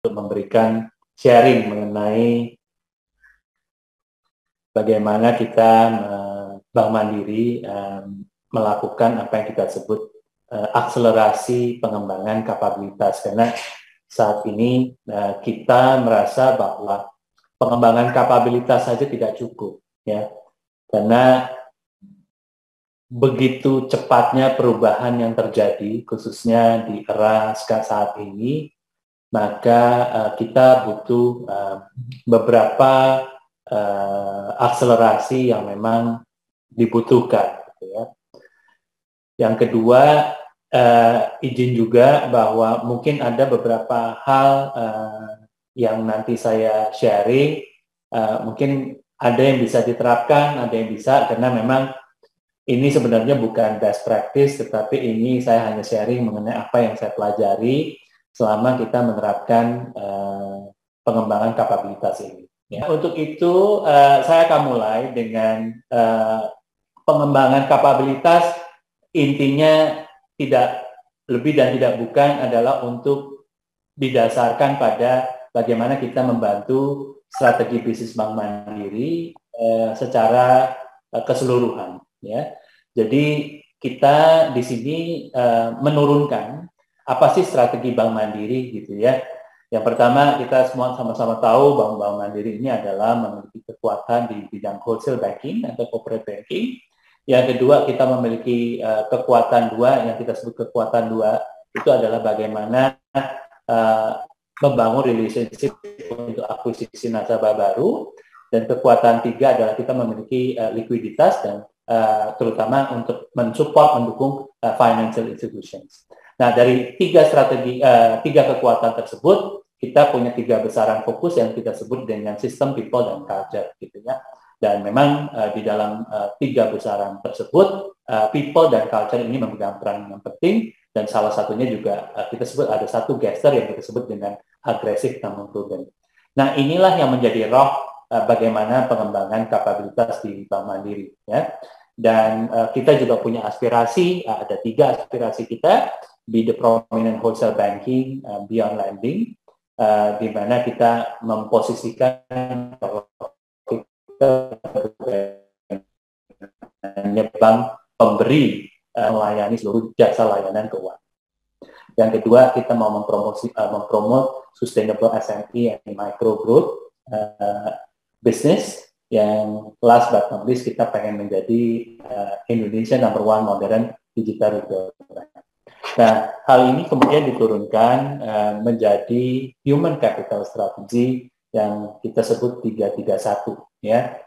untuk memberikan sharing mengenai bagaimana kita Bank Mandiri melakukan apa yang kita sebut akselerasi pengembangan kapabilitas, karena saat ini kita merasa bahwa pengembangan kapabilitas saja tidak cukup, ya, karena begitu cepatnya perubahan yang terjadi, khususnya di era saat ini, maka kita butuh beberapa akselerasi yang memang dibutuhkan. Gitu ya. Yang kedua, izin juga bahwa mungkin ada beberapa hal yang nanti saya sharing, mungkin ada yang bisa diterapkan, ada yang bisa, karena memang ini sebenarnya bukan best practice, tetapi ini saya hanya sharing mengenai apa yang saya pelajari selama kita menerapkan pengembangan kapabilitas ini. Ya, untuk itu saya akan mulai dengan pengembangan kapabilitas. Intinya tidak lebih dan tidak bukan adalah untuk didasarkan pada bagaimana kita membantu strategi bisnis Bank Mandiri secara keseluruhan. Ya, jadi kita di sini menurunkan apa sih strategi Bank Mandiri gitu ya. Yang pertama, kita semua sama-sama tahu Bank Mandiri ini adalah memiliki kekuatan di bidang wholesale banking atau corporate banking. Yang kedua, kita memiliki kekuatan dua, yang kita sebut kekuatan dua, itu adalah bagaimana membangun relationship untuk akuisisi nasabah baru. Dan kekuatan tiga adalah kita memiliki likuiditas dan terutama untuk mensupport, mendukung financial institutions. Nah, dari tiga strategi, tiga kekuatan tersebut, kita punya tiga besaran fokus yang kita sebut dengan sistem, people, dan culture, gitu ya. Dan memang di dalam tiga besaran tersebut, people dan culture ini memegang peran yang penting, dan salah satunya juga kita sebut ada satu gesture yang kita sebut dengan aggressive namun prudent. Nah, inilah yang menjadi roh bagaimana pengembangan kapabilitas di Bank Mandiri, ya. Dan kita juga punya aspirasi, ada tiga aspirasi kita, be the prominent wholesale banking beyond lending, di mana kita memposisikan bahwa kita hanya bank pemberi melayani seluruh jasa layanan keuangan. Yang kedua, kita mau mempromot sustainable SME and micro growth business. Yang last but not least, kita pengen menjadi Indonesia number one modern digital retail. Nah, hal ini kemudian diturunkan menjadi human capital strategy yang kita sebut 331, ya.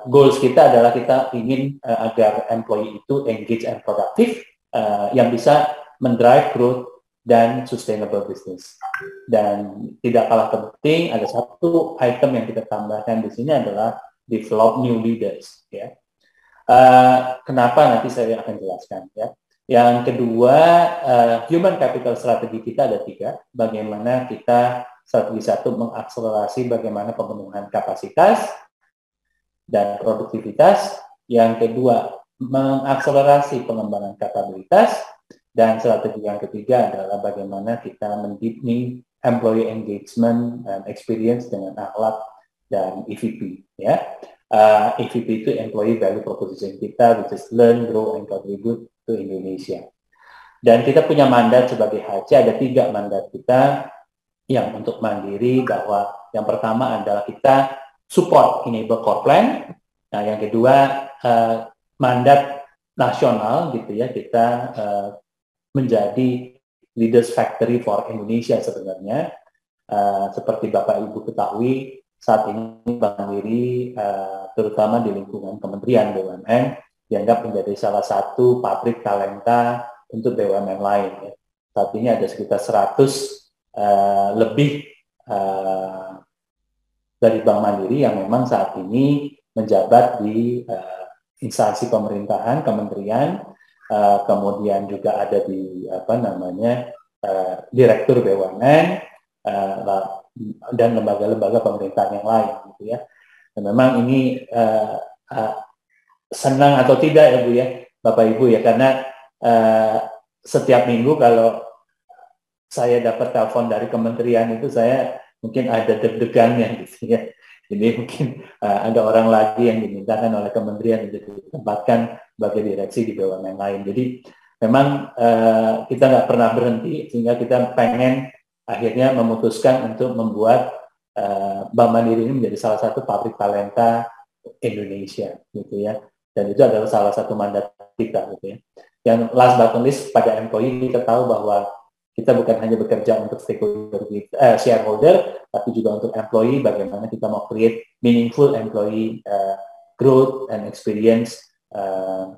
Goals kita adalah kita ingin agar employee itu engage and productive, yang bisa mendrive growth dan sustainable business. Dan tidak kalah penting, ada satu item yang kita tambahkan di sini adalah develop new leaders, ya. Kenapa nanti saya akan jelaskan, ya. Yang kedua, human capital strategi kita ada tiga. Bagaimana kita strategi satu mengakselerasi bagaimana pemenuhan kapasitas dan produktivitas. Yang kedua, mengakselerasi pengembangan kapabilitas. Dan strategi yang ketiga adalah bagaimana kita mendeepening employee engagement and experience dengan akhlak dan EVP, ya. EVP itu employee value proposition kita, which is learn, grow, and contribute to Indonesia. Dan kita punya mandat sebagai HC, ada tiga mandat kita yang untuk Mandiri, bahwa yang pertama adalah kita support enable core plan. Nah, yang kedua mandat nasional gitu ya, kita menjadi leaders factory for Indonesia sebenarnya. Seperti Bapak Ibu ketahui, saat ini Bank Mandiri terutama di lingkungan Kementerian BUMN dianggap menjadi salah satu pabrik talenta untuk BUMN lain, ya. Saat ini ada sekitar 100 lebih dari Bank Mandiri yang memang saat ini menjabat di instansi pemerintahan, kementerian, kemudian juga ada di direktur BUMN dan lembaga-lembaga pemerintahan yang lain, gitu ya. Dan memang ini senang atau tidak ya Bu ya, Bapak Ibu ya, karena setiap minggu kalau saya dapat telepon dari kementerian itu saya mungkin ada deg-degannya gitu ya. Jadi mungkin ada orang lagi yang dimintakan oleh kementerian untuk ditempatkan sebagai direksi di BUMN lain. Jadi memang kita nggak pernah berhenti sehingga kita pengen akhirnya memutuskan untuk membuat Bank Mandiri ini menjadi salah satu pabrik talenta Indonesia gitu ya. Dan itu adalah salah satu mandat kita gitu ya. Yang last but not least pada employee kita tahu bahwa kita bukan hanya bekerja untuk stakeholder shareholder, tapi juga untuk employee, bagaimana kita mau create meaningful employee growth and experience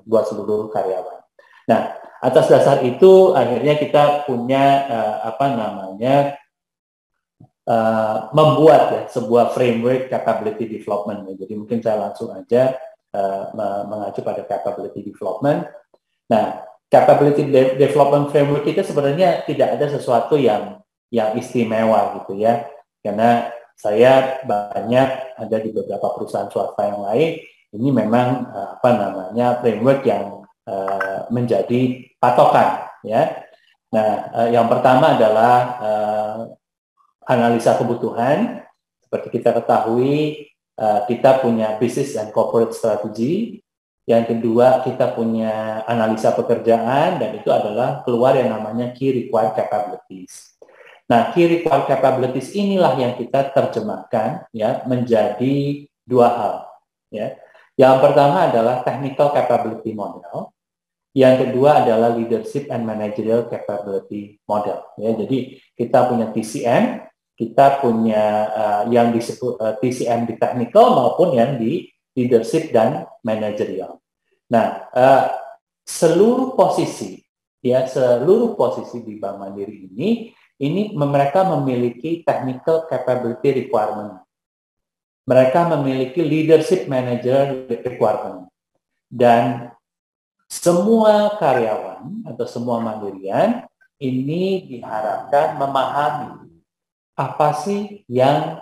buat seluruh karyawan. Nah, atas dasar itu akhirnya kita punya membuat ya sebuah framework capability development. Jadi mungkin saya langsung aja mengacu pada capability development. Nah, capability development framework itu sebenarnya tidak ada sesuatu yang istimewa gitu ya, karena saya banyak ada di beberapa perusahaan swasta yang lain. Ini memang framework yang menjadi patokan ya. Nah, yang pertama adalah analisa kebutuhan. Seperti kita ketahui, kita punya business and corporate strategy. Yang kedua, kita punya analisa pekerjaan, dan itu adalah keluar yang namanya key required capabilities. Nah, key required capabilities inilah yang kita terjemahkan ya menjadi dua hal. Ya. Yang pertama adalah technical capability model. Yang kedua adalah leadership and managerial capability model. Ya, jadi kita punya TCM, kita punya yang disebut TCM di technical maupun yang di leadership dan managerial. Nah, seluruh posisi di Bank Mandiri ini mereka memiliki technical capability requirement. Mereka memiliki leadership manager requirement. Dan semua karyawan atau semua mandirian ini diharapkan memahami apa sih yang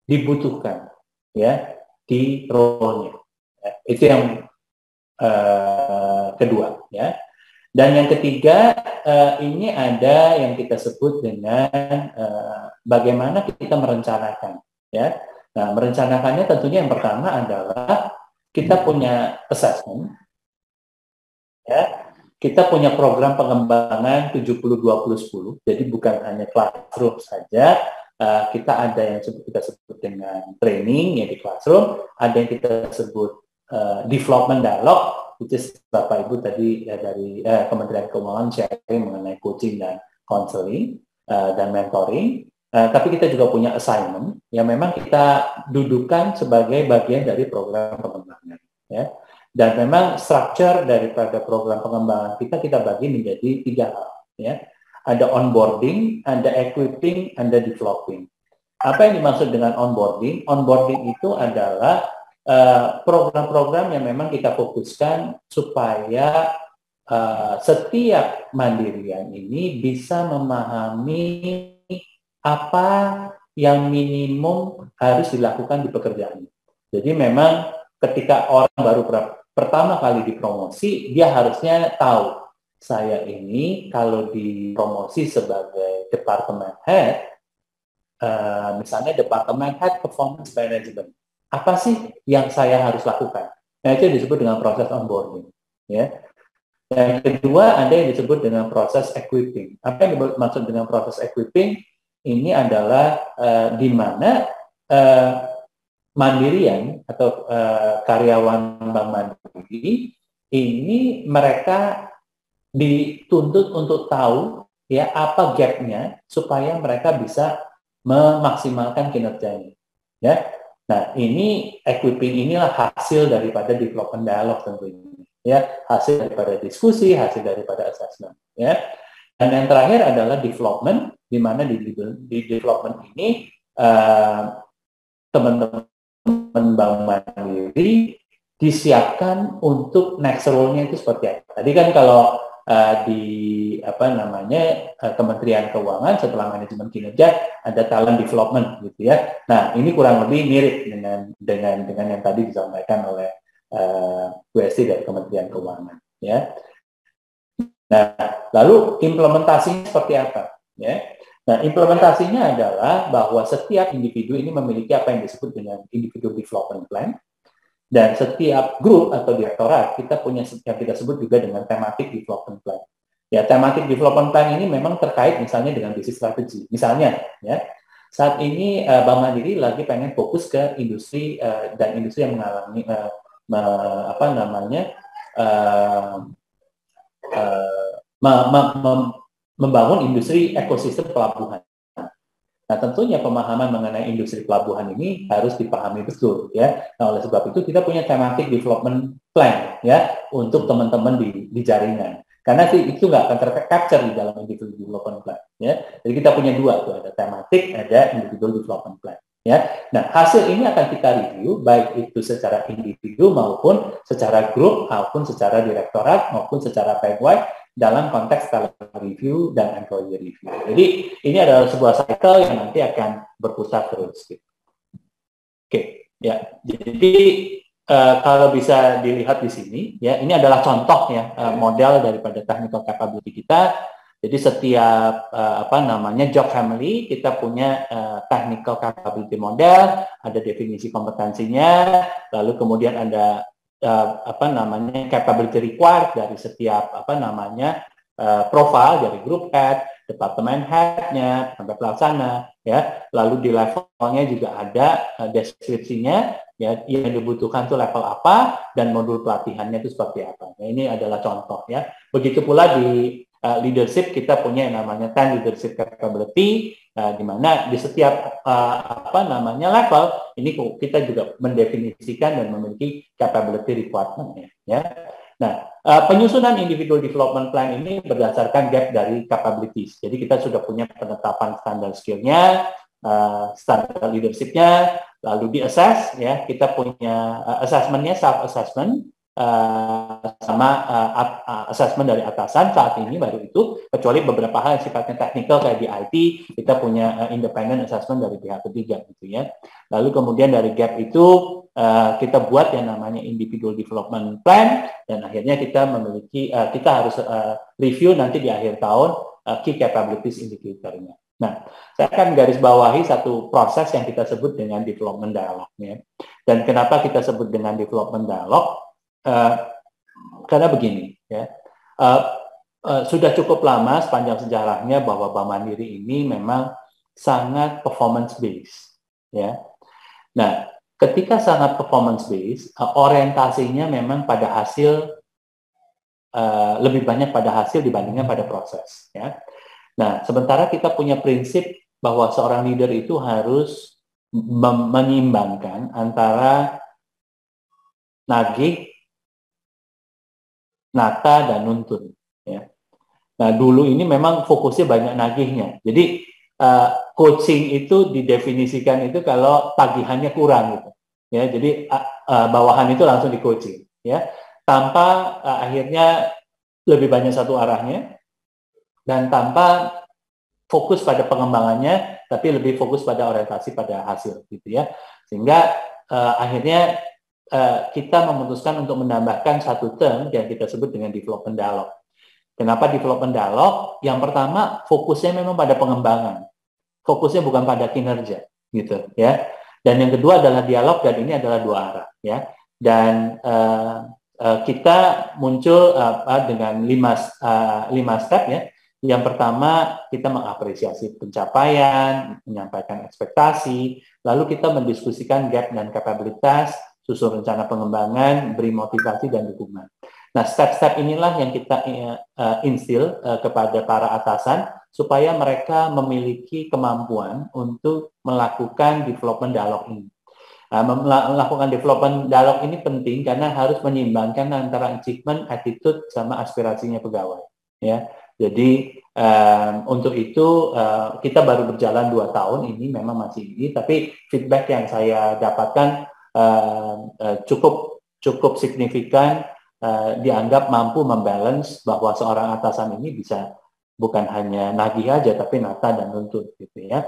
dibutuhkan ya di role-nya. Ya, itu yang kedua ya. Dan yang ketiga ini ada yang kita sebut dengan bagaimana kita merencanakan ya. Nah, merencanakannya tentunya yang pertama adalah kita punya assessment ya. Kita punya program pengembangan 70-20-10. Jadi bukan hanya classroom saja, kita ada yang kita sebut dengan training yang di classroom, ada yang kita sebut development dialogue, which is Bapak Ibu tadi dari Kementerian Keuangan sharing mengenai coaching dan counseling dan mentoring. Tapi kita juga punya assignment yang memang kita dudukan sebagai bagian dari program pengembangan. Ya. Dan memang structure daripada program pengembangan kita bagi menjadi 3 hal. Ya. Ada onboarding, ada equipping, ada developing. Apa yang dimaksud dengan onboarding? Onboarding itu adalah program-program yang memang kita fokuskan supaya setiap mandirian ini bisa memahami apa yang minimum harus dilakukan di pekerjaan. Jadi memang ketika orang baru pertama kali dipromosi, dia harusnya tahu saya ini kalau dipromosi sebagai department head, misalnya department head performance management, apa sih yang saya harus lakukan? Nah, itu disebut dengan proses onboarding. Ya. Yang kedua, ada yang disebut dengan proses equipping. Apa yang dimaksud dengan proses equipping? Ini adalah di mana mandirian atau karyawan Bank Mandiri ini mereka dituntut untuk tahu ya apa gap-nya supaya mereka bisa memaksimalkan kinerjanya. Ya. Nah, ini equipping inilah hasil daripada development dialog tentunya. Ya, hasil daripada diskusi, hasil daripada assessment. Ya. Dan yang terakhir adalah development, di mana di development ini teman-teman Bank Mandiri disiapkan untuk next role-nya itu seperti apa. Tadi kan kalau di Kementerian Keuangan setelah manajemen kinerja ada talent development gitu ya. Nah, ini kurang lebih mirip dengan yang tadi disampaikan oleh Bu Esti dari Kementerian Keuangan ya. Nah, lalu implementasinya seperti apa? Ya. Nah, implementasinya adalah bahwa setiap individu ini memiliki apa yang disebut dengan individual development plan, dan setiap grup atau direktorat kita punya yang kita sebut juga dengan thematic development plan. Ya, thematic development plan ini memang terkait misalnya dengan bisnis strategi. Misalnya, ya, saat ini Bank Mandiri lagi pengen fokus ke industri dan industri yang mengalami apa namanya membangun industri ekosistem pelabuhan. Nah, tentunya pemahaman mengenai industri pelabuhan ini harus dipahami betul, ya. Nah, oleh sebab itu kita punya thematic development plan, ya, untuk teman-teman di jaringan. Karena itu nggak akan tercapture di dalam individual development plan, ya. Jadi kita punya dua tuh, ada thematic, ada individual development plan, ya. Nah, hasil ini akan kita review baik itu secara individu maupun secara grup maupun secara direktorat maupun secara pegawai dalam konteks talent review dan employee review. Jadi ini adalah sebuah cycle yang nanti akan berputar terus. Gitu. Oke, ya. Jadi kalau bisa dilihat di sini, ya, ini adalah contoh ya model daripada technical capability kita. Jadi setiap apa namanya job family kita punya technical capability model, ada definisi kompetensinya, lalu kemudian ada apa namanya capability required dari setiap apa namanya profile dari group head, departemen head-nya, sampai pelaksana, ya. Lalu di levelnya juga ada deskripsinya, ya, yang dibutuhkan itu level apa dan modul pelatihannya itu seperti apa. Nah, ini adalah contoh, ya. Begitu pula di leadership kita punya yang namanya 10 leadership capability, di mana di setiap apa namanya level ini kita juga mendefinisikan dan memiliki capability requirement-nya, ya. Nah, penyusunan individual development plan ini berdasarkan gap dari capabilities. Jadi kita sudah punya penetapan standar skill-nya, standar leadership-nya, lalu di-assess, ya, kita punya assessment-nya, self-assessment, sama assessment dari atasan saat ini baru itu, kecuali beberapa hal yang sifatnya teknikal kayak di IT, kita punya independent assessment dari pihak ketiga gitu ya. Lalu kemudian dari gap itu kita buat yang namanya individual development plan dan akhirnya kita memiliki kita harus review nanti di akhir tahun key capabilities indicator-nya. Nah, saya akan garis bawahi satu proses yang kita sebut dengan development dialogue ya. Dan kenapa kita sebut dengan development dialogue? Karena begini ya, sudah cukup lama sepanjang sejarahnya bahwa Bank Mandiri ini memang sangat performance based ya. Nah, ketika sangat performance based, orientasinya memang pada hasil, lebih banyak pada hasil dibandingkan pada proses ya. Nah, sementara kita punya prinsip bahwa seorang leader itu harus menyeimbangkan antara nagih, nata, dan nuntun. Ya. Nah, dulu ini memang fokusnya banyak nagihnya. Jadi, coaching itu didefinisikan itu kalau tagihannya kurang. Gitu. Ya, jadi, bawahan itu langsung di coaching. Ya. Tanpa akhirnya lebih banyak satu arahnya, dan tanpa fokus pada pengembangannya, tapi lebih fokus pada orientasi pada hasil. Gitu ya. Sehingga akhirnya kita memutuskan untuk menambahkan satu term yang kita sebut dengan development dialogue. Kenapa development dialogue? Yang pertama, fokusnya memang pada pengembangan. Fokusnya bukan pada kinerja, gitu ya. Dan yang kedua adalah dialog, dan ini adalah dua arah, ya. Dan kita muncul dengan lima step, ya. Yang pertama, kita mengapresiasi pencapaian, menyampaikan ekspektasi, lalu kita mendiskusikan gap dan kapabilitas, susun rencana pengembangan, beri motivasi dan dukungan. Nah, step-step inilah yang kita instill kepada para atasan supaya mereka memiliki kemampuan untuk melakukan development dialog ini. Melakukan development dialog ini penting karena harus menyeimbangkan antara achievement, attitude, sama aspirasinya pegawai. Ya, jadi untuk itu kita baru berjalan 2 tahun ini, memang masih ini, tapi feedback yang saya dapatkan cukup signifikan, dianggap mampu membalance bahwa seorang atasan ini bisa bukan hanya nagih aja tapi nata dan nuntut gitu ya.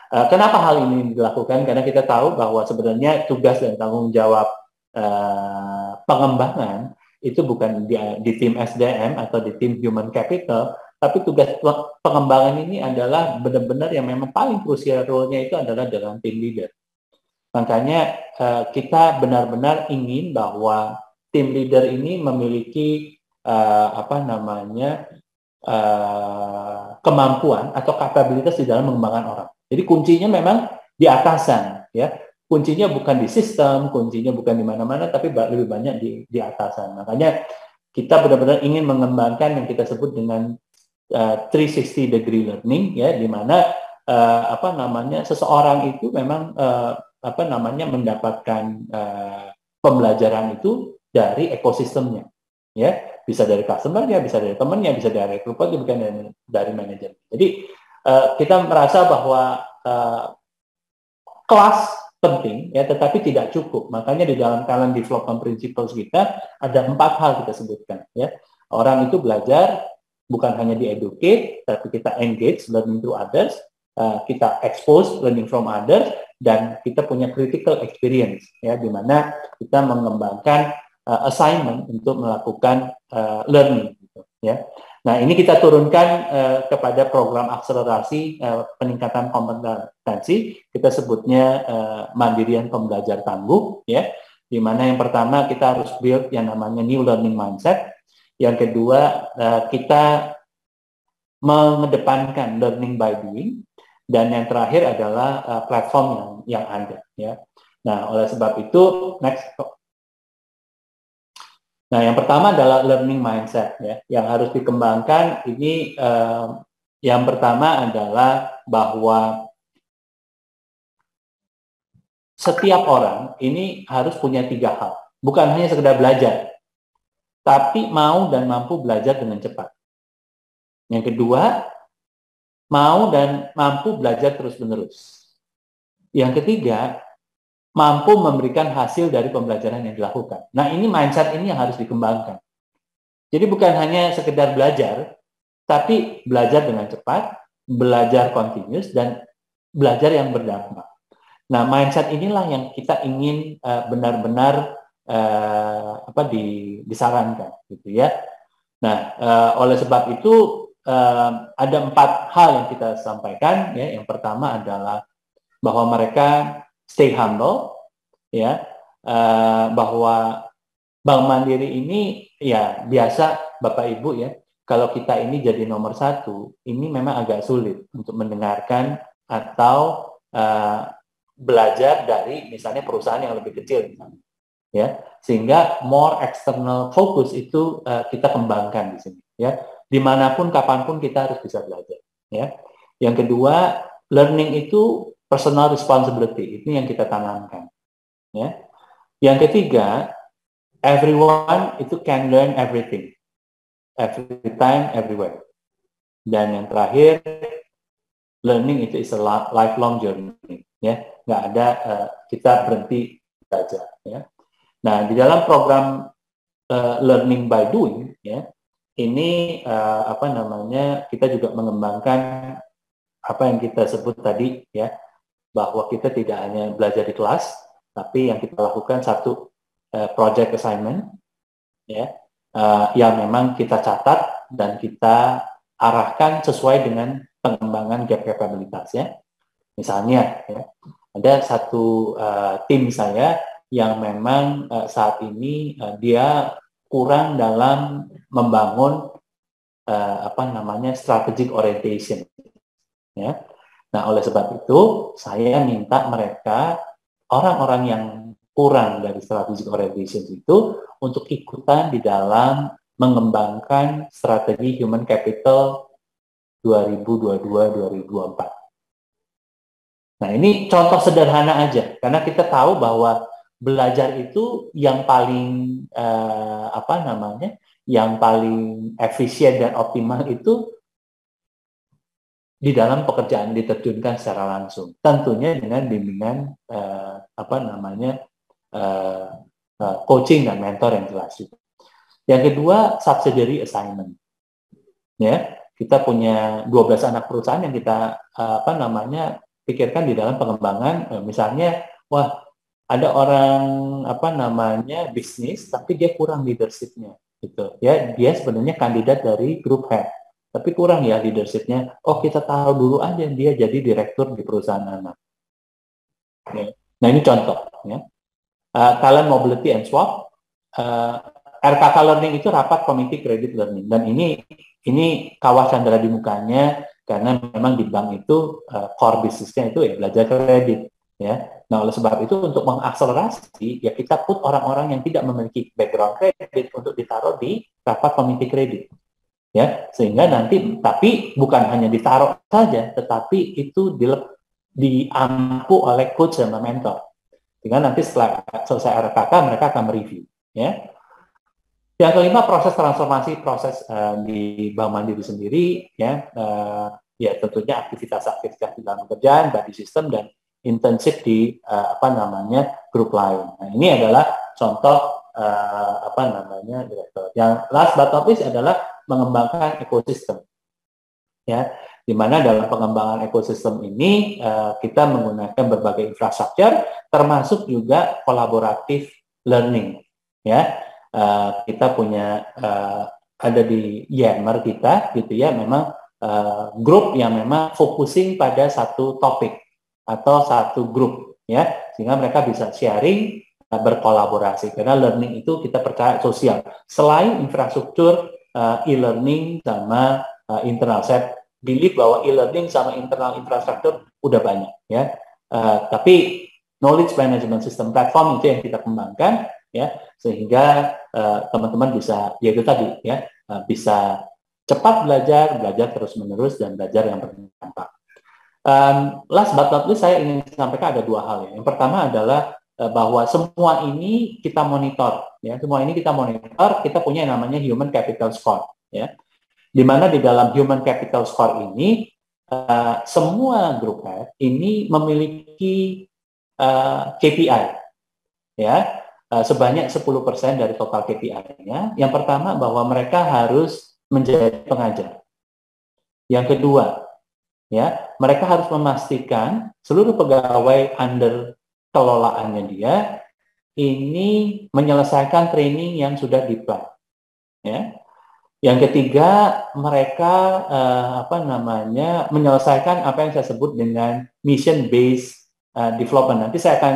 Kenapa hal ini dilakukan? Karena kita tahu bahwa sebenarnya tugas dan tanggung jawab pengembangan itu bukan di tim SDM atau di tim human capital, tapi tugas pengembangan ini adalah benar-benar yang memang paling krusial role-nya itu adalah dalam tim leader. Makanya kita benar-benar ingin bahwa tim leader ini memiliki kemampuan atau kapabilitas di dalam mengembangkan orang. Jadi kuncinya memang di atasan, ya. Kuncinya bukan di sistem, kuncinya bukan di mana-mana, tapi lebih banyak di atasan. Makanya kita benar-benar ingin mengembangkan yang kita sebut dengan 360 degree learning, ya, di mana seseorang itu memang mendapatkan pembelajaran itu dari ekosistemnya, ya, bisa dari customer-nya, bisa dari temannya, bisa dari recruiter, bukan dari manajer. Jadi kita merasa bahwa kelas penting, ya, tetapi tidak cukup. Makanya di dalam talent development principles kita ada 4 hal kita sebutkan, ya. Orang itu belajar bukan hanya di educate, tapi kita engage, learning through others, kita expose, learning from others, dan kita punya critical experience, ya, di mana kita mengembangkan assignment untuk melakukan learning, gitu, ya. Nah, ini kita turunkan kepada program akselerasi peningkatan kompetensi, kita sebutnya Mandirian Pembelajar Tangguh, ya, di mana yang pertama kita harus build yang namanya new learning mindset, yang kedua kita mengedepankan learning by doing, dan yang terakhir adalah platform yang ada, ya. Nah, oleh sebab itu, next. Nah, yang pertama adalah learning mindset, ya, yang harus dikembangkan. Ini yang pertama adalah bahwa setiap orang ini harus punya 3 hal, bukan hanya sekedar belajar, tapi mau dan mampu belajar dengan cepat. Yang kedua, mau dan mampu belajar terus-menerus. Yang ketiga, mampu memberikan hasil dari pembelajaran yang dilakukan. Nah, ini mindset ini yang harus dikembangkan. Jadi bukan hanya sekedar belajar, tapi belajar dengan cepat, belajar continuous, dan belajar yang berdampak. Nah, mindset inilah yang kita ingin benar-benar disarankan, gitu, ya. Nah, oleh sebab itu ada 4 hal yang kita sampaikan, ya. Yang pertama adalah bahwa mereka stay humble, ya, bahwa Bank Mandiri ini, ya, biasa Bapak Ibu, ya, kalau kita ini jadi nomor 1, ini memang agak sulit untuk mendengarkan atau belajar dari misalnya perusahaan yang lebih kecil, misalnya, ya, sehingga more external focus itu kita kembangkan di sini, ya, dimanapun kapanpun kita harus bisa belajar, ya. Yang kedua, learning itu personal responsibility, itu yang kita tanamkan, ya. Yang ketiga, everyone itu can learn everything, every time, everywhere. Dan yang terakhir, learning itu is a lifelong journey, ya. Nggak ada kita berhenti belajar, ya. Nah, di dalam program learning by doing, ya, ini kita juga mengembangkan apa yang kita sebut tadi, ya, bahwa kita tidak hanya belajar di kelas, tapi yang kita lakukan satu project assignment, ya, yang memang kita catat dan kita arahkan sesuai dengan pengembangan gap capabilitas, ya. Misalnya, ya, ada satu tim saya yang memang saat ini dia kurang dalam membangun strategic orientation, ya. Nah, oleh sebab itu, saya minta mereka, orang-orang yang kurang dari strategic orientation itu, untuk ikutan di dalam mengembangkan strategi human capital 2022-2024. Nah, ini contoh sederhana aja, karena kita tahu bahwa belajar itu yang paling, yang paling efisien dan optimal itu di dalam pekerjaan diterjunkan secara langsung, tentunya dengan bimbingan coaching dan mentor yang jelas. Yang kedua, subsidiary assignment, ya. Kita punya 12 anak perusahaan yang kita pikirkan di dalam pengembangan, misalnya, wah, ada orang bisnis tapi dia kurang leadership-nya, gitu, ya. Dia sebenarnya kandidat dari group head, tapi kurang ya leadership-nya. Oh, kita taruh dulu aja dia jadi direktur di perusahaan anak. Ya. Nah, ini contoh. Ya. Talent Mobility and Swap, RKK Learning itu rapat komite kredit learning, dan ini kawah candra di mukanya karena memang di bank itu core bisnisnya itu ya belajar kredit, ya. Nah, oleh sebab itu untuk mengakselerasi ya kita put orang-orang yang tidak memiliki background kredit untuk ditaruh di rapat komite kredit, ya, sehingga nanti tapi bukan hanya ditaruh saja, tetapi itu diampu oleh coach dan mentor. Sehingga nanti setelah selesai RKK mereka akan mereview. Ya. Yang kelima, proses transformasi di Bank Mandiri sendiri, ya, ya tentunya aktivitas-aktivitas di dalam pekerjaan, body system dan intensif di grup lain. Nah, ini adalah contoh direktur. Yang last but not least adalah mengembangkan ekosistem. Ya, di mana dalam pengembangan ekosistem ini kita menggunakan berbagai infrastruktur, termasuk juga kolaboratif learning. Ya, kita punya ada di Yammer kita, gitu ya, memang grup yang memang focusing pada satu topik atau satu grup, ya, sehingga mereka bisa sharing, berkolaborasi. Karena learning itu kita percaya sosial. Selain infrastruktur e-learning sama internal, saya believe bahwa e-learning sama internal infrastruktur udah banyak, ya. Tapi knowledge management system platform itu yang kita kembangkan, ya, sehingga teman-teman bisa, ya itu tadi, ya, bisa cepat belajar terus menerus dan belajar yang berdampak. Last but not least, saya ingin sampaikan ada dua hal, ya. Yang pertama adalah bahwa semua ini kita monitor, ya, kita punya yang namanya human capital score, ya. Di mana di dalam Human Capital Score ini, semua grup head ini memiliki KPI, ya, sebanyak 10% dari total KPI-nya. Yang pertama, bahwa mereka harus menjadi pengajar. Yang kedua, ya, mereka harus memastikan seluruh pegawai under kelolaannya dia ini menyelesaikan training yang sudah di-plan, ya. Yang ketiga, mereka menyelesaikan apa yang saya sebut dengan mission based development. Nanti saya akan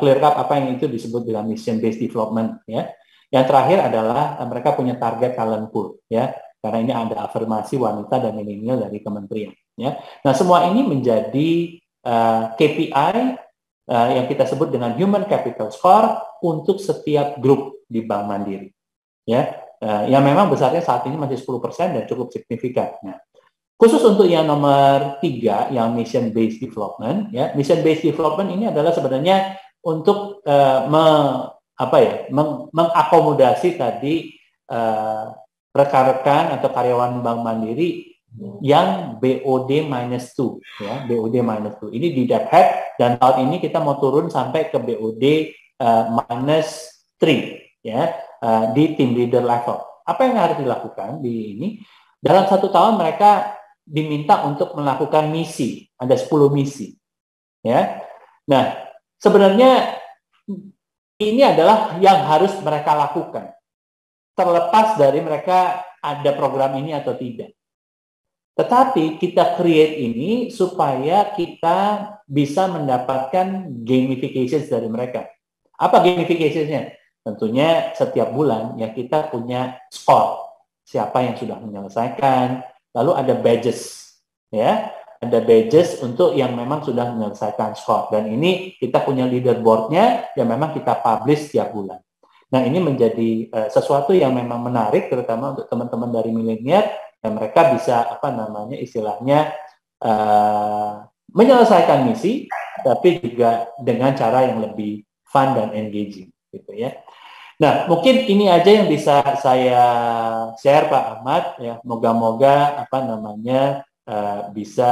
clear up apa yang itu disebut dengan mission based development, ya. Yang terakhir adalah mereka punya target talent pool, ya. Karena ini ada afirmasi wanita dan milenial dari kementerian, ya. Nah, semua ini menjadi KPI yang kita sebut dengan Human Capital Score untuk setiap grup di Bank Mandiri, ya. Yang memang besarnya saat ini masih 10% dan cukup signifikan. Nah, khusus untuk yang nomor 3, yang mission based development, ya, mission based development ini adalah sebenarnya untuk mengakomodasi tadi rekan-rekan atau karyawan Bank Mandiri yang BOD -2, ya, BOD -2. Ini di debt head, dan tahun ini kita mau turun sampai ke BOD -3, ya. Di team leader level. Apa yang harus dilakukan di ini? Dalam 1 tahun mereka diminta untuk melakukan misi, ada 10 misi, ya. Nah, sebenarnya ini adalah yang harus mereka lakukan, terlepas dari mereka ada program ini atau tidak. Tetapi kita create ini supaya kita bisa mendapatkan gamification dari mereka. Apa gamification-nya? Tentunya setiap bulan ya kita punya score, siapa yang sudah menyelesaikan, lalu ada badges, ya, ada badges untuk yang memang sudah menyelesaikan score, dan ini kita punya leaderboard-nya yang memang kita publish setiap bulan. Nah, ini menjadi sesuatu yang memang menarik, terutama untuk teman-teman dari milenial, yang mereka bisa istilahnya menyelesaikan misi, tapi juga dengan cara yang lebih fun dan engaging, gitu ya. Nah, mungkin ini aja yang bisa saya share, Pak Ahmad, ya. Moga-moga bisa